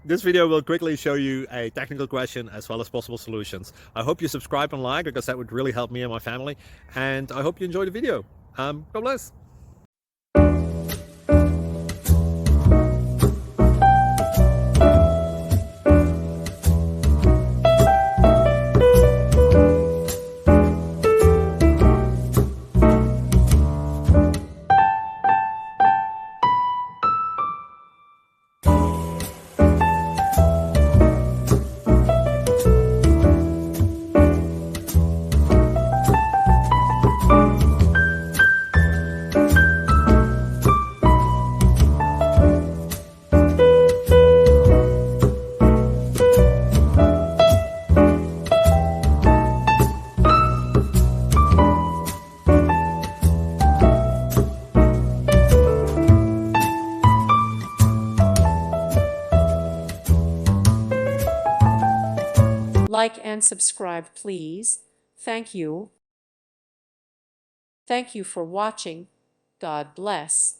This video will quickly show you a technical question as well as possible solutions. I hope you subscribe and like, because that would really help me and my family. And I hope you enjoy the video. God bless. Like and subscribe, please. Thank you. Thank you for watching. God bless.